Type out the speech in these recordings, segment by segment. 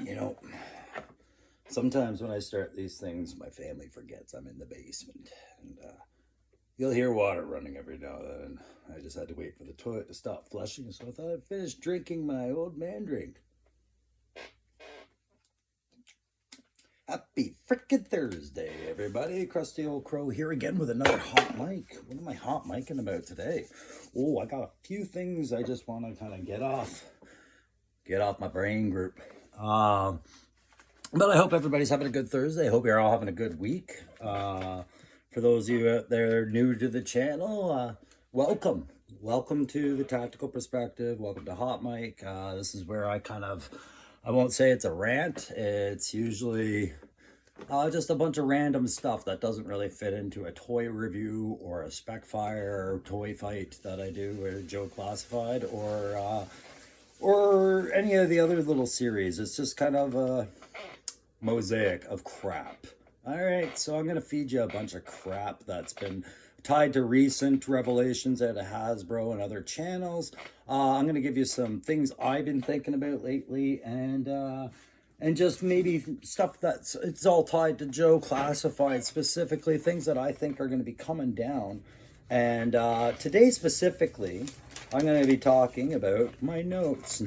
You know, sometimes when I start these things, my family forgets I'm in the basement. And you'll hear water running every now and then. I just had to wait for the toilet to stop flushing, so I thought I'd finish drinking my old man drink. Happy frickin' Thursday, everybody. Crusty old crow here again with another hot mic. What am I hot micing about today? Oh, I got a few things I just want to kind of get off my brain group. But I hope everybody's having a good Thursday. I hope you're all having a good week. For those of you out there new to the channel, welcome. Welcome to the Tactical Perspective. Welcome to Hot Mic. This is where I won't say it's a rant. It's usually just a bunch of random stuff that doesn't really fit into a toy review or a Specfire toy fight that I do with Joe Classified or any of the other little series. It's just kind of a mosaic of crap. All right, so I'm going to feed you a bunch of crap that's been tied to recent revelations at Hasbro and other channels. I'm going to give you some things I've been thinking about lately, and just maybe stuff it's all tied to Joe Classified, specifically things that I think are going to be coming down. And today specifically, I'm going to be talking about my notes.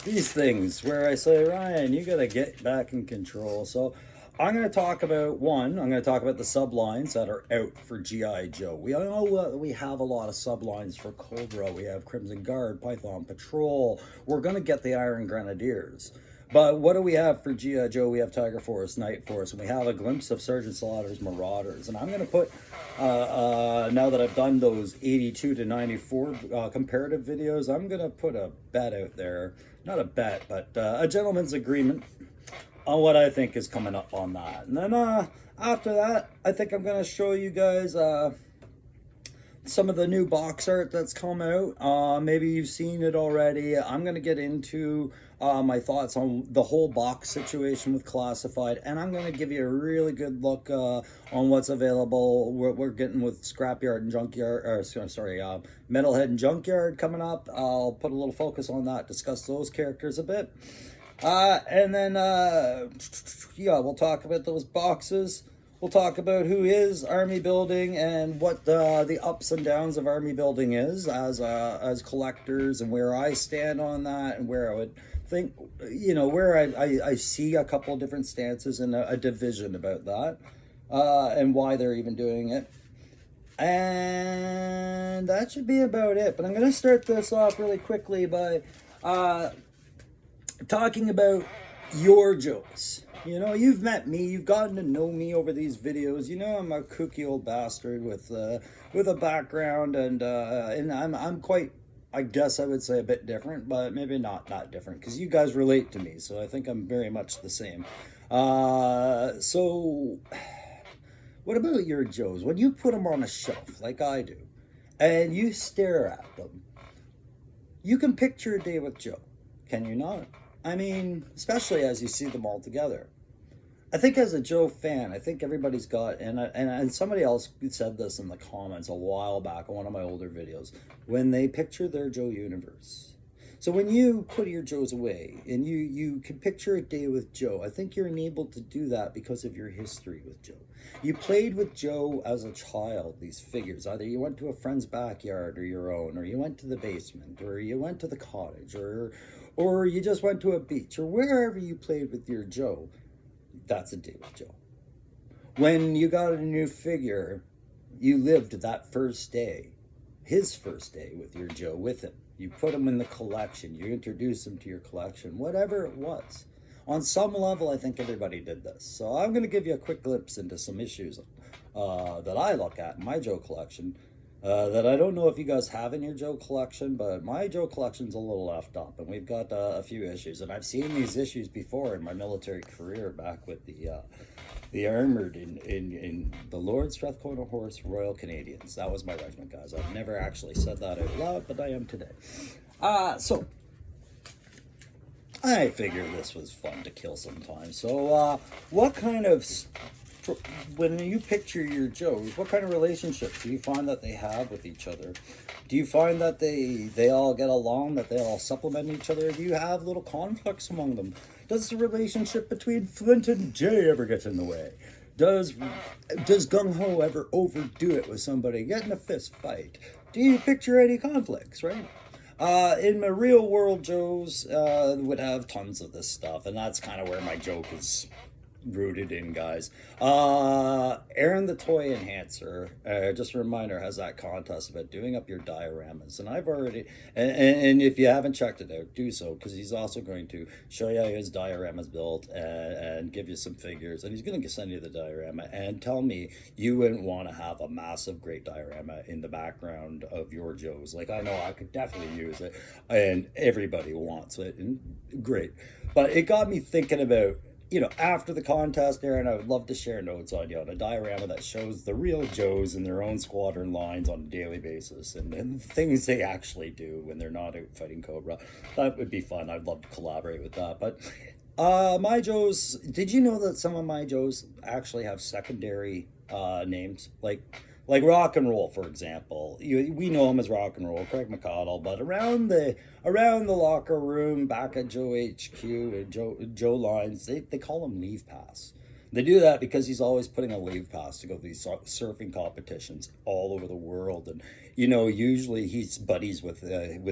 These things where I say, Ryan, you got to get back in control. So I'm going to talk about I'm going to talk about the sublines that are out for G.I. Joe. We all know we have a lot of sublines for Cobra. We have Crimson Guard, Python Patrol. We're going to get the Iron Grenadiers. But what do we have for G.I. Joe? We have Tiger Force, Night Force, and we have a glimpse of Sergeant Slaughter's Marauders. And I'm going to put, now that I've done those 82 to 94 comparative videos, I'm going to put a bet out there. Not a bet, but a gentleman's agreement on what I think is coming up on that. And then after that, I think I'm going to show you guys some of the new box art that's come out. Maybe you've seen it already. I'm going to get into my thoughts on the whole box situation with Classified, and I'm going to give you a really good look on what's available. We're getting with Scrapyard and Junkyard, Metalhead and Junkyard coming up. I'll put a little focus on that, discuss those characters a bit. And then, we'll talk about those boxes. We'll talk about who is army building and what the ups and downs of army building is as collectors, and where I stand on that, and where I would think, where I see a couple of different stances and a division about that, and why they're even doing it. And that should be about it. But I'm going to start this off really quickly by talking about your Joes. You've met me, you've gotten to know me over these videos. I'm a kooky old bastard with a background, and I'm quite, I guess I would say, a bit different, but maybe not that different, because you guys relate to me, so I think I'm very much the same. So what about your Joes? When you put them on a shelf, like I do, and you stare at them, you can picture a day with Joe, can you not? I mean, especially as you see them all together. I think as a Joe fan, I think everybody's got, and somebody else said this in the comments a while back on one of my older videos, when they picture their Joe universe. So when you put your Joes away and you can picture a day with Joe, I think you're enabled to do that because of your history with Joe. You played with Joe as a child, these figures. Either you went to a friend's backyard or your own, or you went to the basement, or you went to the cottage, or you just went to a beach, or wherever you played with your Joe. That's a day with Joe. When you got a new figure, you lived that first day, his first day with your Joe, with him. You put him in the collection. You introduced him to your collection, whatever it was. On some level, I think everybody did this. So I'm going to give you a quick glimpse into some issues that I look at in my Joe collection that I don't know if you guys have in your Joe collection, but my Joe collection's a little left up, and we've got a few issues. And I've seen these issues before in my military career, back with the armored in the Lord Strathcona Horse Royal Canadians. That was my regiment, guys. I've never actually said that out loud, but I am today. So I figured this was fun to kill sometimes. So what kind of when you picture your Joes, what kind of relationship do you find that they have with each other? Do you find that they all get along, that they all supplement each other? Do you have little conflicts among them? Does the relationship between Flint and Jay ever get in the way? Does Gung Ho ever overdo it with somebody, get in a fist fight? Do you picture any conflicts, right? In my real world Joes, would have tons of this stuff, and that's kind of where my joke is rooted in, guys. Aaron the Toy Enhancer, just a reminder, has that contest about doing up your dioramas, and I've already, and if you haven't checked it out, do so, because he's also going to show you how his dioramas built, and give you some figures, and he's going to send you the diorama, and tell me you wouldn't want to have a massive great diorama in the background of your Joes. Like, I know I could definitely use it, and everybody wants it, and great, but it got me thinking about, after the contest, Aaron, I would love to share notes on you on a diorama that shows the real Joes in their own squadron lines on a daily basis, and the things they actually do when they're not out fighting Cobra. That would be fun. I'd love to collaborate with that. But my Joes, did you know that some of my Joes actually have secondary names? Like Rock and Roll, for example. We know him as Rock and Roll, Craig McConnell, but around the locker room, back at Joe HQ and Joe Lines, they call him Leave Pass. They do that because he's always putting a leave pass to go to these surfing competitions all over the world, and usually he's buddies with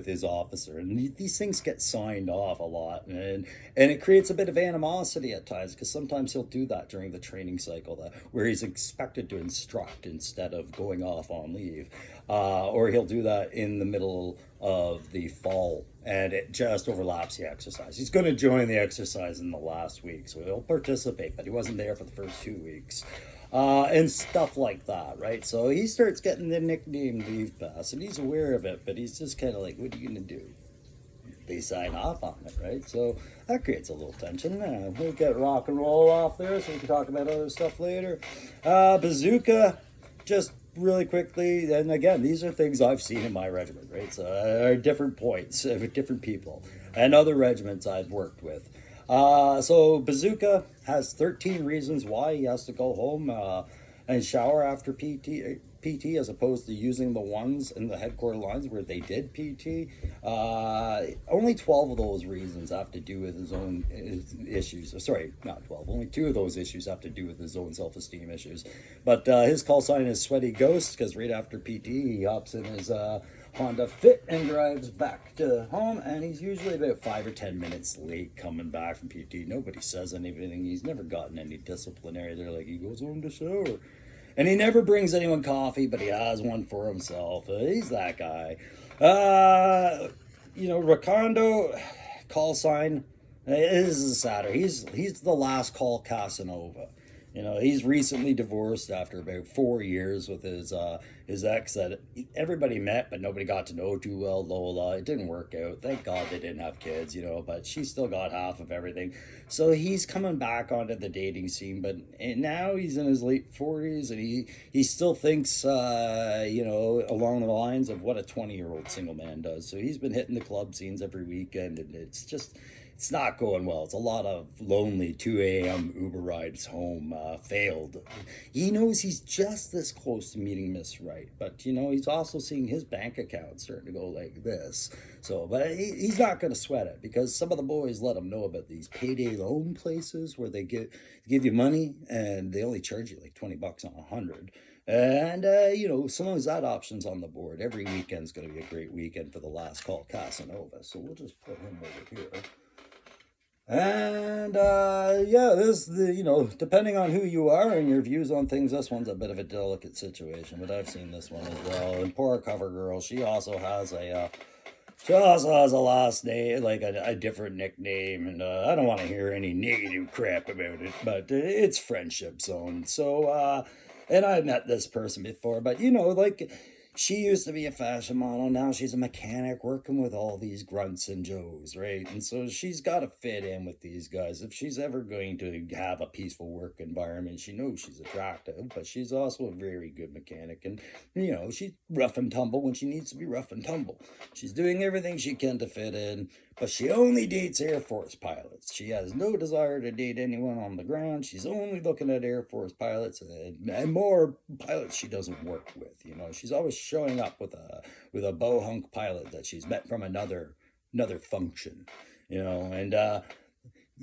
his officer, and these things get signed off a lot, and it creates a bit of animosity at times, because sometimes he'll do that during the training cycle, where he's expected to instruct instead of going off on leave, or he'll do that in the middle of the fall, and it just overlaps the exercise. He's going to join the exercise in the last week, so he'll participate, but he wasn't there for the first 2 weeks, and stuff like that, right? So he starts getting the nickname Leave Pass, and he's aware of it, but he's just kind of like, what are you going to do? They sign off on it, right? So that creates a little tension. We'll get Rock and Roll off there, so we can talk about other stuff later. Bazooka, just really quickly, and again, these are things I've seen in my regiment, right? So at different points with different people and other regiments I've worked with. So Bazooka has 13 reasons why he has to go home and shower after PT, as opposed to using the ones in the headquarter lines where they did PT. Only 12 of those reasons have to do with his own issues. Sorry, not 12. Only 2 of those issues have to do with his own self-esteem issues. But his call sign is Sweaty Ghost, because right after PT, he hops in his Honda Fit and drives back to home, and he's usually about 5 or 10 minutes late coming back from PT. Nobody says anything. He's never gotten any disciplinary. They're like, he goes home to shower. And he never brings anyone coffee, but he has one for himself. He's that guy. Racondo, call sign, this is sadder. He's the last call Casanova. He's recently divorced after about 4 years with his ex that everybody met, but nobody got to know too well, Lola. It didn't work out. Thank God they didn't have kids, but she still got half of everything. So he's coming back onto the dating scene, but now he's in his late 40s, and he still thinks, along the lines of what a 20-year-old single man does. So he's been hitting the club scenes every weekend, and it's not going well. It's a lot of lonely 2 a.m. Uber rides home, failed. He knows he's just this close to meeting Miss Right, but he's also seeing his bank account starting to go like this. So, but he's not going to sweat it, because some of the boys let him know about these payday loan places where they give you money and they only charge you like $20 on 100. And, as long as that option's on the board, every weekend's going to be a great weekend for the last call Casanova. So we'll just put him over here. And depending on who you are and your views on things, this one's a bit of a delicate situation, but I've seen this one as well. And poor cover girl, she also has a last name, like a different nickname, and I don't want to hear any negative crap about it, but it's friendship zone. So and I met this person before, but she used to be a fashion model. Now she's a mechanic working with all these grunts and Joes, right? And so she's got to fit in with these guys. If she's ever going to have a peaceful work environment, she knows she's attractive, but she's also a very good mechanic. And, she's rough and tumble when she needs to be rough and tumble. She's doing everything she can to fit in, but she only dates Air Force pilots. She has no desire to date anyone on the ground. She's only looking at Air Force pilots and more pilots she doesn't work with. You know, she's always showing up with a bohunk pilot that she's met from another function. You know, and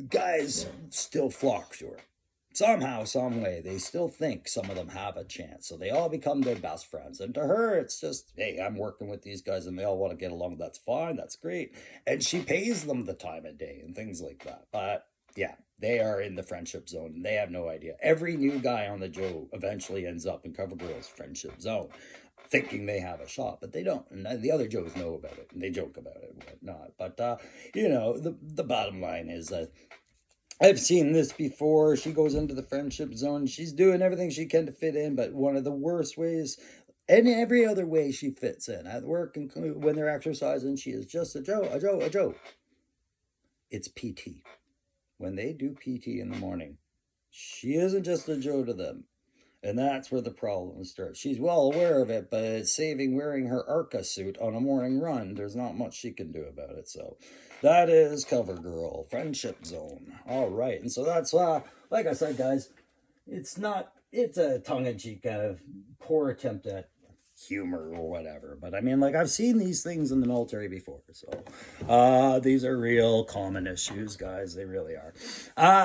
guys still flock to her. Somehow, some way, they still think some of them have a chance. So they all become their best friends. And to her, it's just, hey, I'm working with these guys and they all want to get along. That's fine. That's great. And she pays them the time of day and things like that. But yeah, they are in the friendship zone and they have no idea. Every new guy on the Joe eventually ends up in CoverGirl's friendship zone, thinking they have a shot, but they don't. And the other Joes know about it and they joke about it and whatnot. But, you know, the bottom line is that I've seen this before. She goes into the friendship zone. She's doing everything she can to fit in, but one of the worst ways, and every other way she fits in, at work and when they're exercising, she is just a Joe. It's PT. When they do PT in the morning, she isn't just a Joe to them. And that's where the problem starts. She's well aware of it, but saving wearing her ARCA suit on a morning run, there's not much she can do about it. So that is CoverGirl, Friendship Zone. All right. And so that's, like I said, guys, it's a tongue-in-cheek kind of poor attempt at humor or whatever. But I mean, like, I've seen these things in the military before. So these are real common issues, guys. They really are.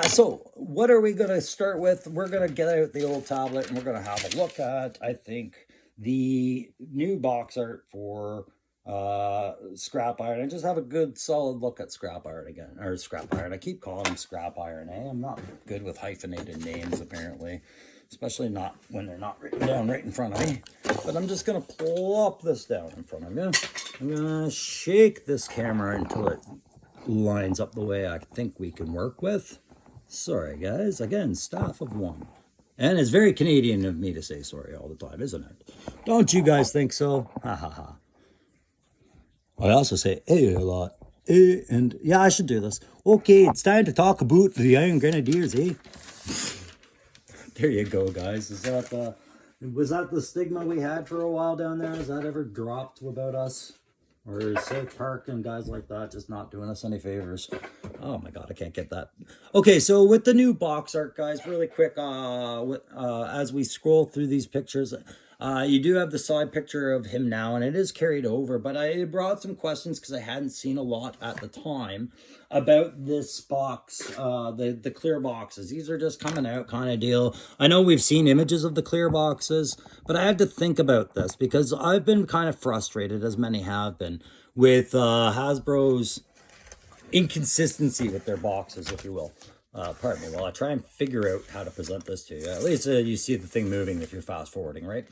So what are we going to start with? We're going to get out the old tablet and we're going to have a look at, I think, the new box art for scrap iron, and just have a good solid look at scrap iron again, or scrap iron. I keep calling them scrap iron. I'm not good with hyphenated names, apparently. Especially not when they're not written down right in front of me. But I'm just going to plop this down in front of me. I'm going to shake this camera until it lines up the way I think we can work with. Sorry, guys. Again, staff of one. And it's very Canadian of me to say sorry all the time, isn't it? Don't you guys think so? Ha ha ha. I also say a lot. And yeah, I should do this. Okay, it's time to talk about the Iron Grenadiers, eh? There you go, guys. Was that the stigma we had for a while down there? Has that ever dropped about us? Or is South Park and guys like that just not doing us any favors? Oh my God, I can't get that. Okay, so with the new box art, guys, really quick, as we scroll through these pictures, you do have the side picture of him now, and it is carried over, but I brought some questions because I hadn't seen a lot at the time about this box, the clear boxes. These are just coming out kind of deal. I know we've seen images of the clear boxes, but I had to think about this because I've been kind of frustrated, as many have been, with Hasbro's inconsistency with their boxes, if you will. Pardon me while I try and figure out how to present this to you. At least you see the thing moving if you're fast forwarding, right?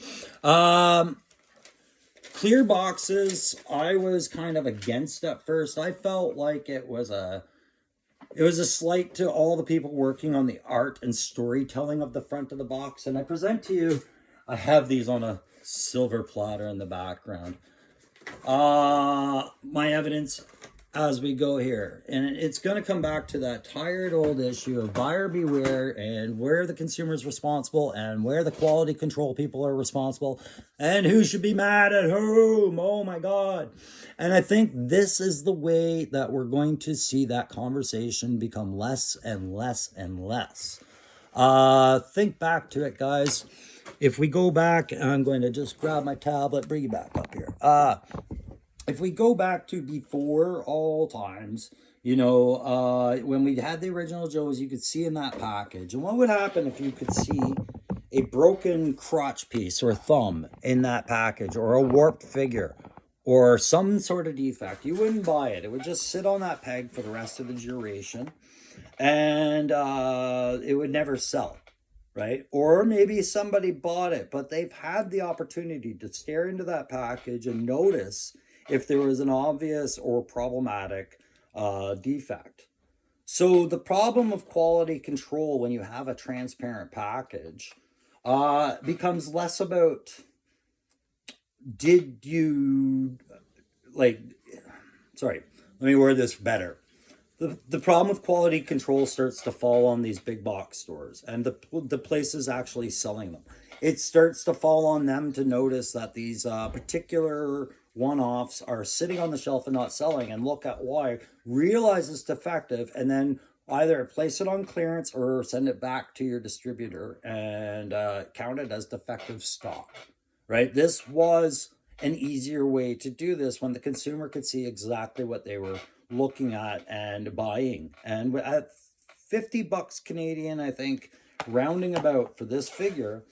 Clear boxes, I was kind of against at first. I felt like it was a slight to all the people working on the art and storytelling of the front of the box. And I present to you, I have these on a silver platter in the background. My evidence as we go here, and it's going to come back to that tired old issue of buyer beware, and where the consumer is responsible and where the quality control people are responsible and who should be mad at whom. Oh my God. And I think this is the way that we're going to see that conversation become less and less and less. Think back to it, guys. If we go back, and I'm going to just grab my tablet, bring you back up here. If we go back to before all times, you know, when we had the original Joes, you could see in that package. And what would happen if you could see a broken crotch piece or thumb in that package, or a warped figure, or some sort of defect? You wouldn't buy it. It would just sit on that peg for the rest of the duration, and it would never sell, right? Or maybe somebody bought it, but they've had the opportunity to stare into that package and notice if there was an obvious or problematic defect. So the problem of quality control when you have a transparent package becomes less about let me word this better. The problem with quality control starts to fall on these big box stores and the places actually selling them. It starts to fall on them to notice that these particular one-offs are sitting on the shelf and not selling, and look at why, realize it's defective, and then either place it on clearance or send it back to your distributor and count it as defective stock, right? This was an easier way to do this when the consumer could see exactly what they were looking at and buying. And at 50 bucks Canadian, I think, rounding about for this figure,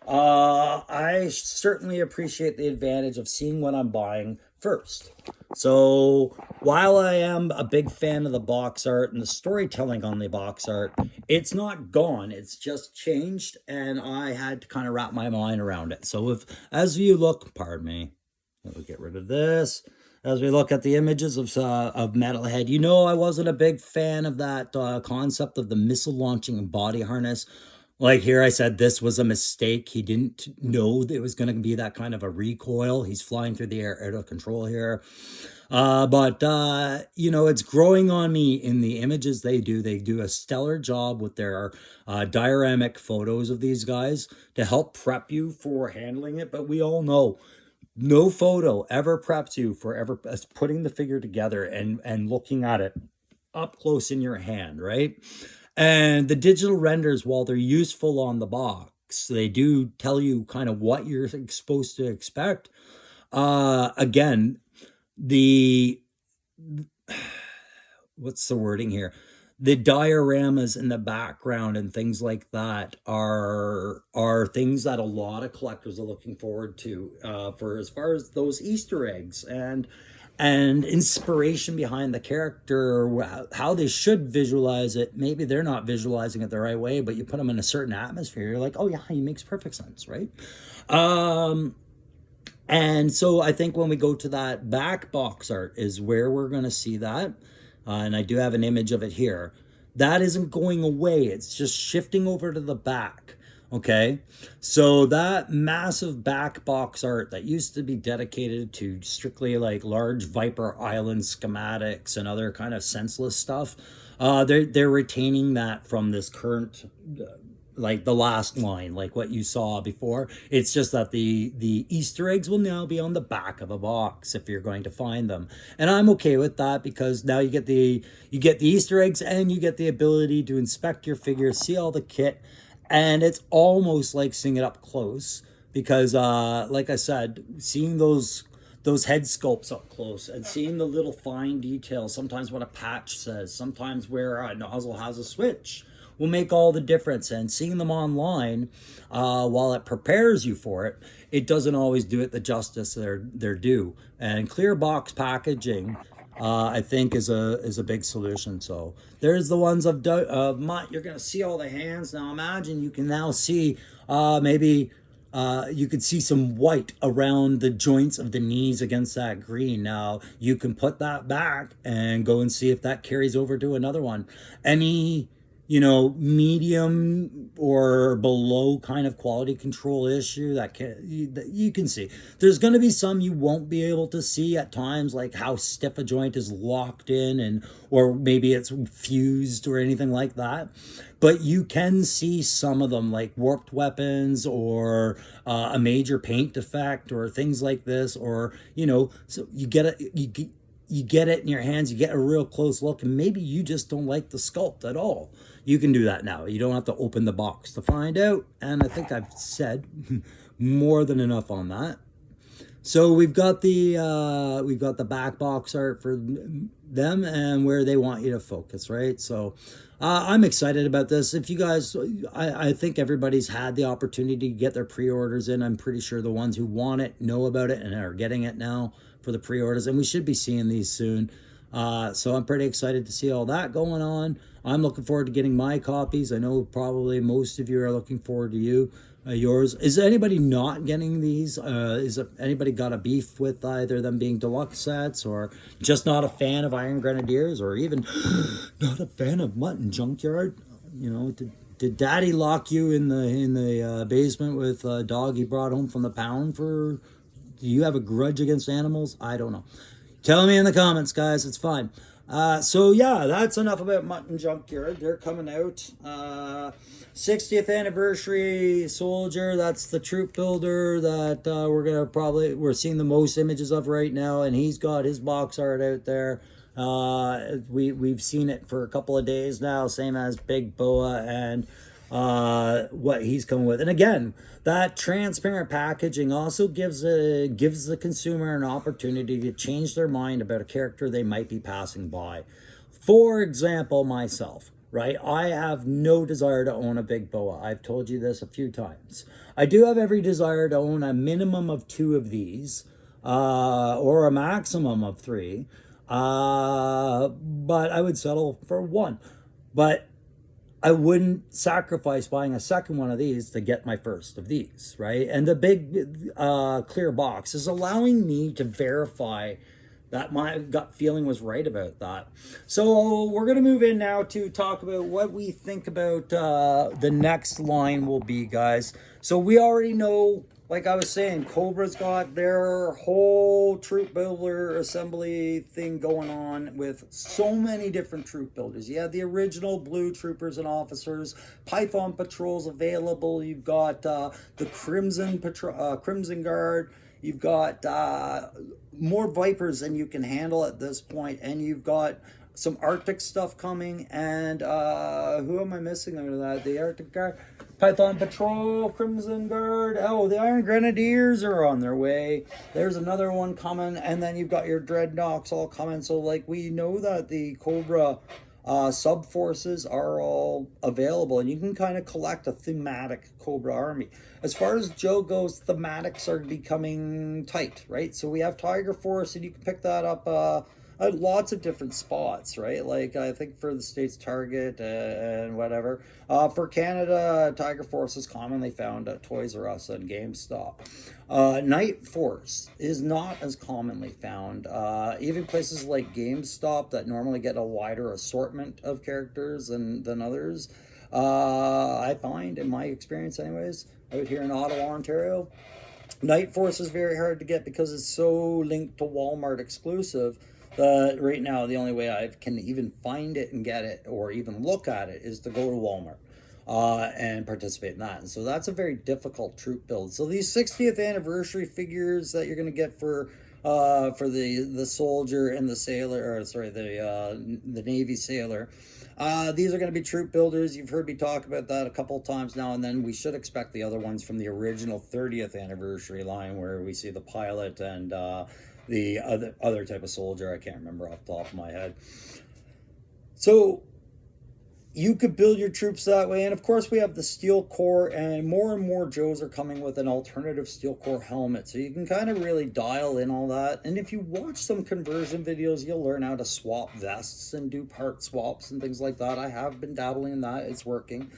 I certainly appreciate the advantage of seeing what I'm buying first. So while I am a big fan of the box art and the storytelling on the box art, it's not gone. It's just changed, and I had to kind of wrap my mind around it. So as you look, pardon me, we'll get rid of this. As we look at the images of Metalhead, you know I wasn't a big fan of that concept of the missile launching body harness. Like here I said, this was a mistake. He didn't know that it was going to be that kind of a recoil. He's flying through the air out of control here. But you know, it's growing on me in the images they do. They do a stellar job with their dioramic photos of these guys to help prep you for handling it. But we all know no photo ever preps you for ever putting the figure together and looking at it up close in your hand, right? And the digital renders, while they're useful on the box, they do tell you kind of what you're supposed to expect. Again, what's the wording here? The dioramas in the background and things like that are things that a lot of collectors are looking forward to for as far as those Easter eggs and inspiration behind the character, how they should visualize it. Maybe they're not visualizing it the right way, but you put them in a certain atmosphere, you're like, oh yeah, he makes perfect sense, right? And so I think when we go to that back box art is where we're going to see that. And I do have an image of it here. That isn't going away. It's just shifting over to the back. Okay, so that massive back box art that used to be dedicated to strictly like large Viper Island schematics and other kind of senseless stuff, they're retaining that from this current, like the last line, like what you saw before. It's just that the Easter eggs will now be on the back of a box if you're going to find them, and I'm okay with that because now you get the Easter eggs and you get the ability to inspect your figure, see all the kit. And it's almost like seeing it up close because, like I said, seeing those head sculpts up close and seeing the little fine details, sometimes what a patch says, sometimes where a nozzle has a switch, will make all the difference. And seeing them online, while it prepares you for it, it doesn't always do it the justice they're due. And clear box packaging, I think is a big solution. So there's the ones of Mutt. You're going to see all the hands. Now imagine you can now see maybe you could see some white around the joints of the knees against that green. Now you can put that back and go and see if that carries over to another one. Any, you know, medium or below kind of quality control issue that you can see. There's going to be some you won't be able to see at times, like how stiff a joint is locked in, and or maybe it's fused or anything like that. But you can see some of them, like warped weapons or a major paint defect or things like this, or, you know, so you get it. You get it in your hands, you get a real close look, and maybe you just don't like the sculpt at all. You can do that now. You don't have to open the box to find out. And I think I've said more than enough on that. So we've got the back box art for them and where they want you to focus, right? So I'm excited about this. If you guys, I think everybody's had the opportunity to get their pre-orders in. I'm pretty sure the ones who want it know about it and are getting it now for the pre-orders, and we should be seeing these soon. So I'm pretty excited to see all that going on. I'm looking forward to getting my copies. I know probably most of you are looking forward to yours. Is anybody not getting these? Is anybody got a beef with either them being deluxe sets, or just not a fan of Iron Grenadiers, or even not a fan of Mutton Junkyard? You know, did Daddy lock you in the basement with a dog he brought home from the pound for? Do you have a grudge against animals? I don't know. Tell me in the comments, guys. It's fine. So yeah, that's enough about Mutton Junkyard. They're coming out. 60th anniversary soldier. That's the troop builder that we're seeing the most images of right now, and he's got his box art out there. We've seen it for a couple of days now, same as Big Boa and what he's coming with. And again, that transparent packaging also gives the consumer an opportunity to change their mind about a character they might be passing by. For example, myself, right? I have no desire to own a Big Boa. I've told you this a few times. I do have every desire to own a minimum of 2 of these, or a maximum of 3. But I would settle for 1. But I wouldn't sacrifice buying a second one of these to get my first of these, right? And the big clear box is allowing me to verify that my gut feeling was right about that. So we're going to move in now to talk about what we think about the next line will be, guys. So we already know, like I was saying, Cobra's got their whole troop builder assembly thing going on with so many different troop builders. You have the original blue troopers and officers, Python patrols available. You've got the Crimson Guard. You've got more Vipers than you can handle at this point, and you've got some Arctic stuff coming. And who am I missing out of that? The Arctic Guard, Python Patrol, Crimson Guard. Oh, the Iron Grenadiers are on their way. There's another one coming, and then you've got your Dreadnoks all coming. So, like, we know that the Cobra sub forces are all available, and you can kind of collect a thematic Cobra army. As far as Joe goes, thematics are becoming tight, right? So we have Tiger Force, and you can pick that up at lots of different spots, right? Like, I think for the States, Target and whatever. For Canada, Tiger Force is commonly found at Toys R Us and GameStop. Night Force is not as commonly found. Even places like GameStop that normally get a wider assortment of characters than others, I find, in my experience anyways, out here in Ottawa, Ontario, Night Force is very hard to get because it's so linked to Walmart exclusive. Right now, the only way I can even find it and get it, or even look at it, is to go to Walmart and participate in that. And so that's a very difficult troop build. So these 60th anniversary figures that you're going to get for the soldier and the sailor, or sorry, the Navy sailor. These are going to be troop builders. You've heard me talk about that a couple of times now, and then we should expect the other ones from the original 30th anniversary line, where we see the pilot and the other type of soldier. I can't remember off the top of my head. So you could build your troops that way. And of course, we have the steel core, and more Joes are coming with an alternative steel core helmet. So you can kind of really dial in all that. And if you watch some conversion videos, you'll learn how to swap vests and do part swaps and things like that. I have been dabbling in that. It's working.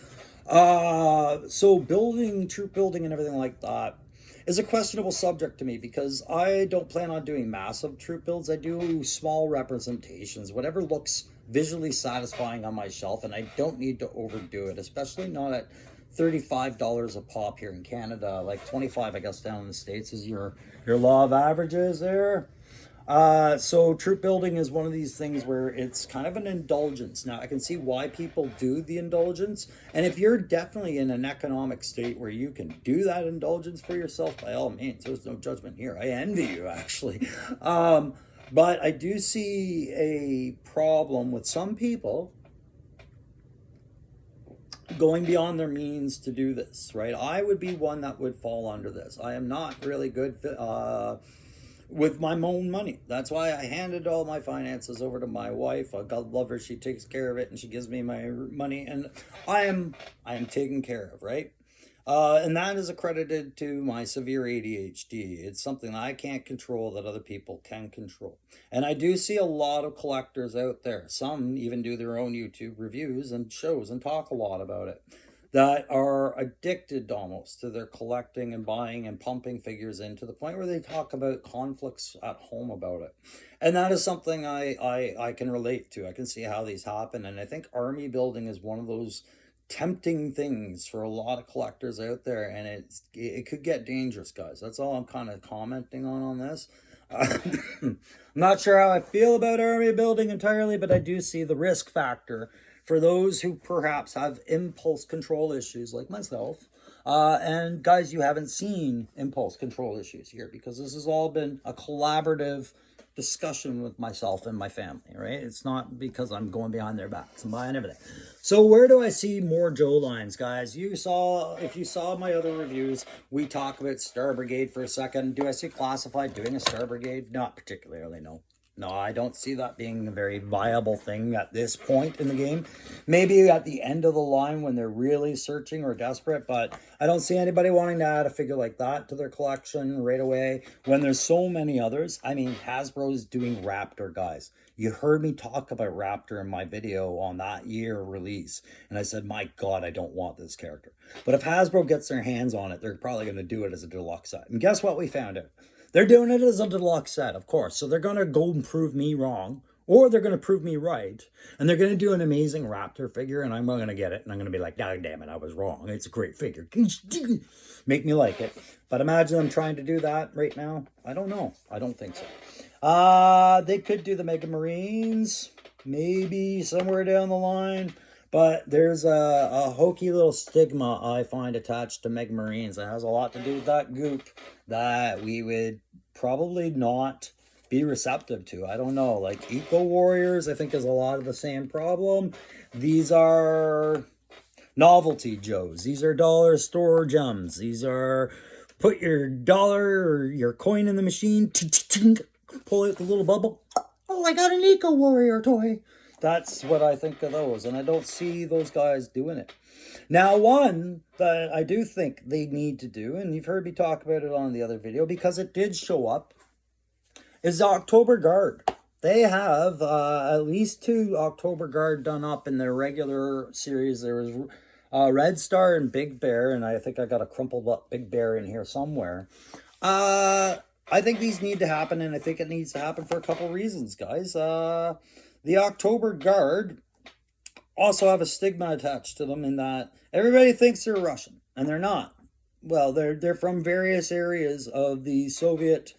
So troop building and everything like that is a questionable subject to me, because I don't plan on doing massive troop builds. I do small representations, whatever looks visually satisfying on my shelf, and I don't need to overdo it, especially not at $35 a pop here in Canada. Like 25, I guess, down in the States is your law of averages there. So troop building is one of these things where it's kind of an indulgence. Now, I can see why people do the indulgence, and if you're definitely in an economic state where you can do that indulgence for yourself, by all means, there's no judgment here. I envy you, actually. But I do see a problem with some people going beyond their means to do this, right? I would be one that would fall under this. I am not really good with my own money. That's why I handed all my finances over to my wife. God love her. She takes care of it, and she gives me my money, and I am taken care of, right? And that is accredited to my severe ADHD. It's something that I can't control that other people can control. And I do see a lot of collectors out there. Some even do their own YouTube reviews and shows and talk a lot about it, that are addicted almost to their collecting and buying and pumping figures in, to the point where they talk about conflicts at home about it. And that is something I can relate to. I can see how these happen. And I think army building is one of those tempting things for a lot of collectors out there, and it could get dangerous, guys. That's all I'm kind of commenting on this. I'm not sure how I feel about army building entirely, but I do see the risk factor for those who perhaps have impulse control issues like myself. And guys, you haven't seen impulse control issues here because this has all been a collaborative discussion with myself and my family, right? It's not because I'm going behind their backs and buying everything. So where do I see more Joe lines, guys? If you saw my other reviews, we talk about Star Brigade for a second. Do I see Classified doing a Star Brigade? Not particularly, no. No, I don't see that being a very viable thing at this point in the game. Maybe at the end of the line when they're really searching or desperate, but I don't see anybody wanting to add a figure like that to their collection right away when there's so many others. I mean, Hasbro's doing Raptor, guys. You heard me talk about Raptor in my video on that year release, and I said, my God, I don't want this character. But if Hasbro gets their hands on it, they're probably going to do it as a deluxe set. And guess what we found out? They're doing it as a deluxe set, of course. So they're going to go and prove me wrong, or they're going to prove me right. And they're going to do an amazing Raptor figure, and I'm going to get it. And I'm going to be like, oh, damn it, I was wrong. It's a great figure. Make me like it. But imagine them trying to do that right now. I don't know. I don't think so. They could do the Mega Marines, maybe somewhere down the line. But there's a hokey little stigma I find attached to Mega Marines that has a lot to do with that goop that we would probably not be receptive to. I don't know. Like Eco Warriors, I think is a lot of the same problem. These are Novelty Joes. These are dollar store gems. These are put your dollar or your coin in the machine, pull out the little bubble. Oh, I got an Eco Warrior toy. That's what I think of those, and I don't see those guys doing it. Now, one that I do think they need to do, and you've heard me talk about it on the other video, because it did show up, is the October Guard. They have at least 2 October Guard done up in their regular series. There was Red Star and Big Bear, and I think I got a crumpled up Big Bear in here somewhere. I think these need to happen, and I think it needs to happen for a couple reasons, guys. The October Guard also have a stigma attached to them in that everybody thinks they're Russian, and they're not. Well, they're from various areas of the Soviet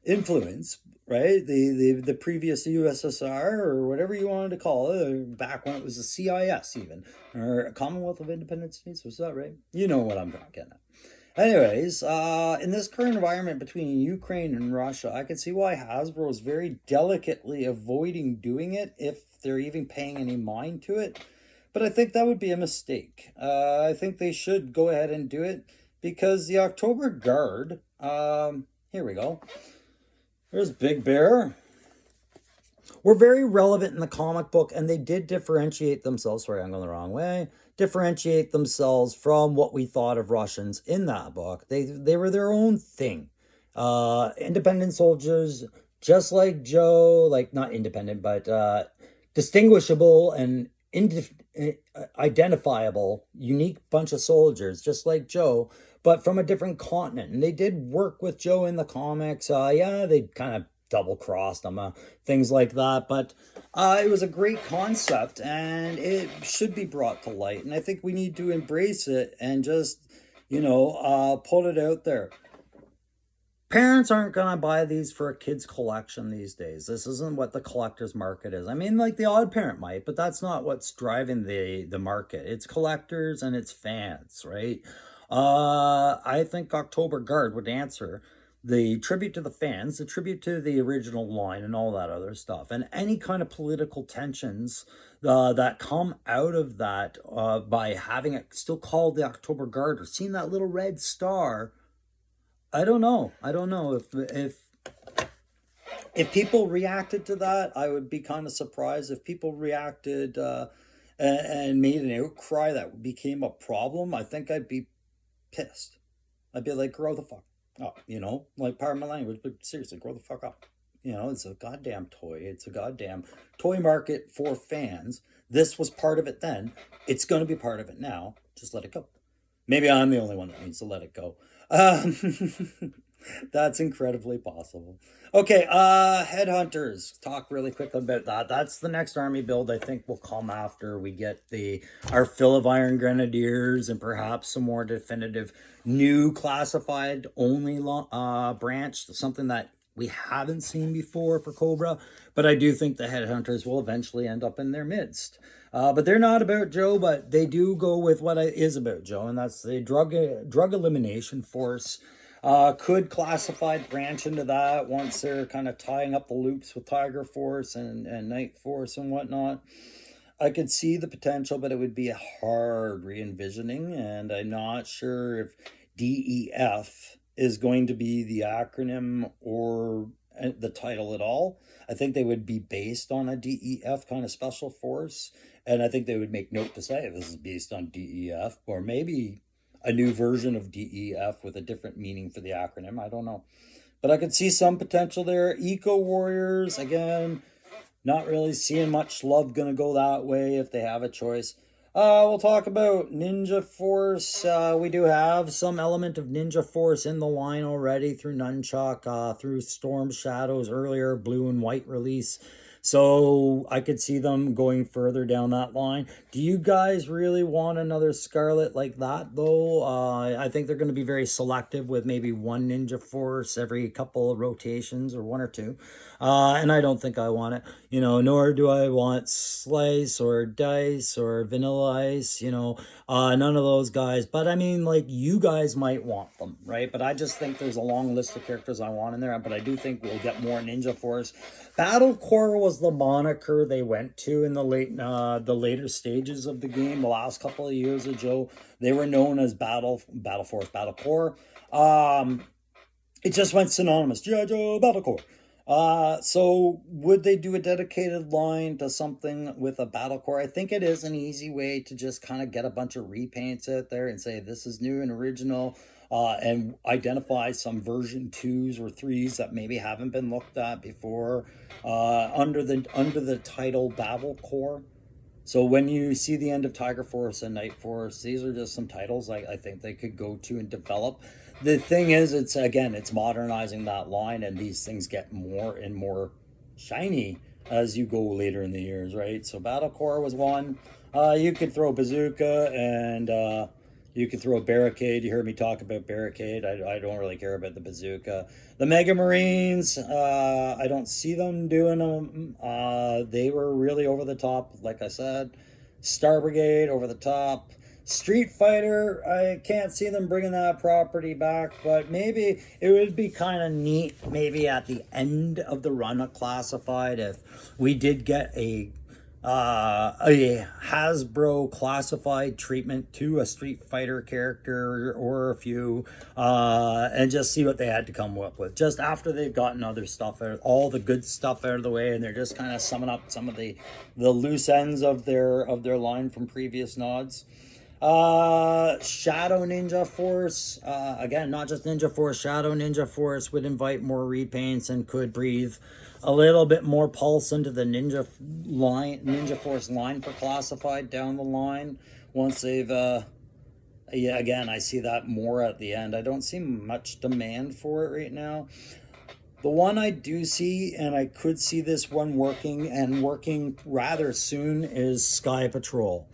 influence, right? The previous USSR, or whatever you wanted to call it, back when it was the CIS even, or Commonwealth of Independent States, was that right? You know what I'm getting at. Anyways, in this current environment between Ukraine and Russia, I can see why Hasbro is very delicately avoiding doing it if they're even paying any mind to it. But I think that would be a mistake. I think they should go ahead and do it because the October Guard, here we go. There's Big Bear. Were very relevant in the comic book, and they did differentiate themselves. Sorry, I'm going the wrong way. Differentiate themselves from what we thought of Russians in that book. They were their own thing. Independent soldiers, just like Joe, like not independent, but distinguishable and identifiable, unique bunch of soldiers, just like Joe, but from a different continent. And they did work with Joe in the comics. Yeah, they kind of double-crossed them, things like that. But it was a great concept, and it should be brought to light. And I think we need to embrace it and just, put it out there. Parents aren't going to buy these for a kid's collection these days. This isn't what the collector's market is. I mean, like the odd parent might, but that's not what's driving the market. It's collectors and it's fans, right? I think October Guard would answer the tribute to the fans, the tribute to the original line and all that other stuff. And any kind of political tensions that come out of that by having it still called the October Guard or seeing that little red star. I don't know if people reacted to that. I would be kind of surprised if people reacted and made an outcry that became a problem. I think I'd be pissed. I'd be like, grow the fuck up, like pardon my language, but seriously, grow the fuck up. It's a goddamn toy. It's a goddamn toy market for fans. This was part of it then. It's going to be part of it now. Just let it go. Maybe I'm the only one that needs to let it go. That's incredibly possible. Okay, Headhunters. Talk really quick about that. That's the next army build I think will come after we get our fill of Iron Grenadiers and perhaps some more definitive new classified only branch. Something that we haven't seen before for Cobra, but I do think the Headhunters will eventually end up in their midst. But they're not about Joe, but they do go with what is about Joe, and that's the drug elimination force. Could Classified branch into that once they're kind of tying up the loops with Tiger Force and Night Force and whatnot. I could see the potential, but it would be a hard re-envisioning, and I'm not sure if DEF is going to be the acronym or the title at all. I think they would be based on a DEF kind of special force, and I think they would make note to say this is based on DEF, or maybe a new version of DEF with a different meaning for the acronym. I don't know. But I could see some potential there. Eco Warriors, again, not really seeing much love going to go that way if they have a choice. We'll talk about Ninja Force. We do have some element of Ninja Force in the line already through Nunchuck, through Storm Shadows earlier, blue and white release. So I could see them going further down that line. Do you guys really want another Scarlet like that, though? I think they're going to be very selective with maybe one Ninja Force every couple of rotations, or one or two. And I don't think I want it, nor do I want Slice or Dice or Vanilla Ice, none of those guys. But I mean, like, you guys might want them, right? But I just think there's a long list of characters I want in there, but I do think we'll get more Ninja Force. Battle Corps was the moniker they went to in the later stages of the game. The last couple of years of Joe, they were known as Battle Force, Battle Corps. It just went synonymous, G.I. Joe, Battle Corps. So would they do a dedicated line to something with a Battle Corps? I think it is an easy way to just kind of get a bunch of repaints out there and say this is new and original, and identify some version 2s or 3s that maybe haven't been looked at before, under the title Battle Corps. So when you see the end of Tiger Force and Night Force, these are just some titles I think they could go to and develop. The thing is, it's modernizing that line, and these things get more and more shiny as you go later in the years, right? So Battle Corps was one. You could throw Bazooka, and you could throw Barricade. You heard me talk about Barricade. I don't really care about the Bazooka. The Mega Marines, I don't see them doing them. They were really over the top, like I said. Star Brigade, over the top. Street Fighter, I can't see them bringing that property back, but maybe it would be kind of neat, maybe at the end of the run of Classified, if we did get a Hasbro Classified treatment to a Street Fighter character or a few, and just see what they had to come up with just after they've gotten other stuff out, all the good stuff out of the way, and they're just kind of summing up some of the loose ends of their line from previous nods. Shadow Ninja Force, again, not just Ninja Force, Shadow Ninja Force would invite more repaints and could breathe a little bit more pulse into the Ninja Force line for Classified down the line once they've, again, I see that more at the end. I don't see much demand for it right now. The one I do see, and I could see this one working, and working rather soon, is Sky Patrol.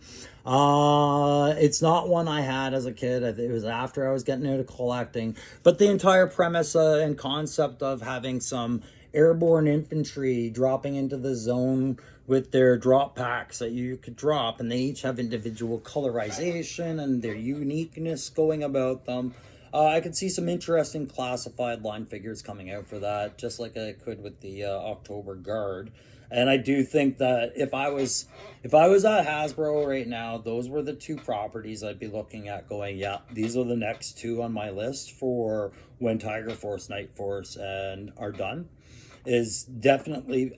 It's not one I had as a kid. It was after I was getting into collecting. But the entire premise and concept of having some airborne infantry dropping into the zone with their drop packs that you could drop, and they each have individual colorization and their uniqueness going about them. I could see some interesting Classified line figures coming out for that, just like I could with the October Guard. And I do think that if I was at Hasbro right now, those were the two properties I'd be looking at going, yeah, these are the next two on my list for when Tiger Force, Night Force, and are done. Is definitely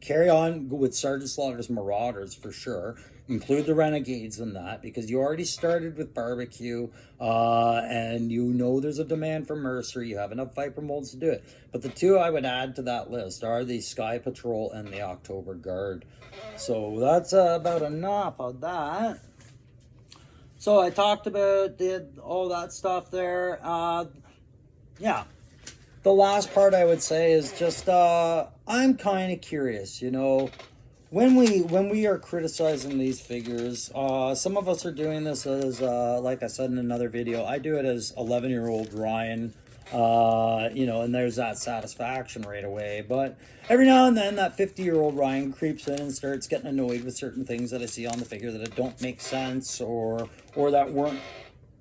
carry on with Sergeant Slaughter's Marauders for sure. Include the Renegades in that, because you already started with Barbecue, and there's a demand for Mercer. You have enough Viper molds to do it. But the two I would add to that list are the Sky Patrol and the October Guard. So that's about enough of that. So I talked about all that stuff there. Yeah. The last part I would say is just I'm kind of curious, when we are criticizing these figures, some of us are doing this as like I said in another video, I do it as 11-year-old Ryan You know, and there's that satisfaction right away. But every now and then that 50-year-old Ryan creeps in and starts getting annoyed with certain things that I see on the figure that don't make sense, or that weren't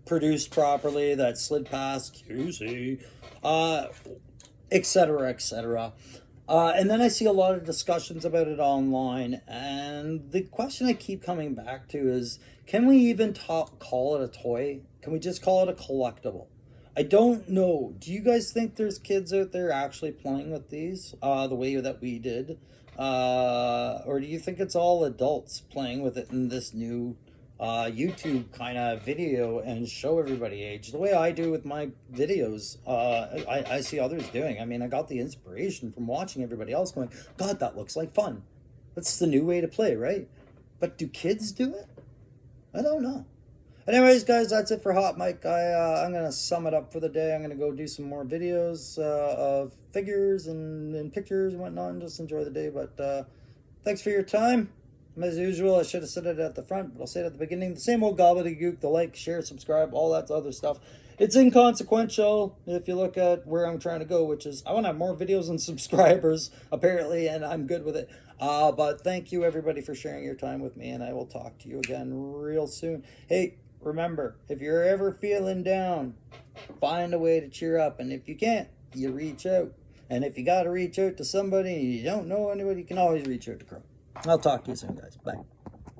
produced properly, that slid past QC, etc., etc. And then I see a lot of discussions about it online, and the question I keep coming back to is, can we even call it a toy? Can we just call it a collectible? I don't know. Do you guys think there's kids out there actually playing with these the way that we did? Or do you think it's all adults playing with it in this new YouTube kind of video and show everybody age? The way I do with my videos, I see others doing. I mean, I got the inspiration from watching everybody else going, God, that looks like fun. That's the new way to play, right? But do kids do it? I don't know. Anyways, guys, that's it for Hot Mike. I'm going to sum it up for the day. I'm going to go do some more videos of figures and pictures and whatnot, and just enjoy the day. But thanks for your time. As usual, I should have said it at the front, but I'll say it at the beginning. The same old gobbledygook, the like, share, subscribe, all that other stuff. It's inconsequential if you look at where I'm trying to go, which is I want to have more videos and subscribers, apparently, and I'm good with it. But thank you, everybody, for sharing your time with me, and I will talk to you again real soon. Hey, remember, if you're ever feeling down, find a way to cheer up. And if you can't, you reach out. And if you got to reach out to somebody and you don't know anybody, you can always reach out to Crow. I'll talk to you soon, guys. Bye.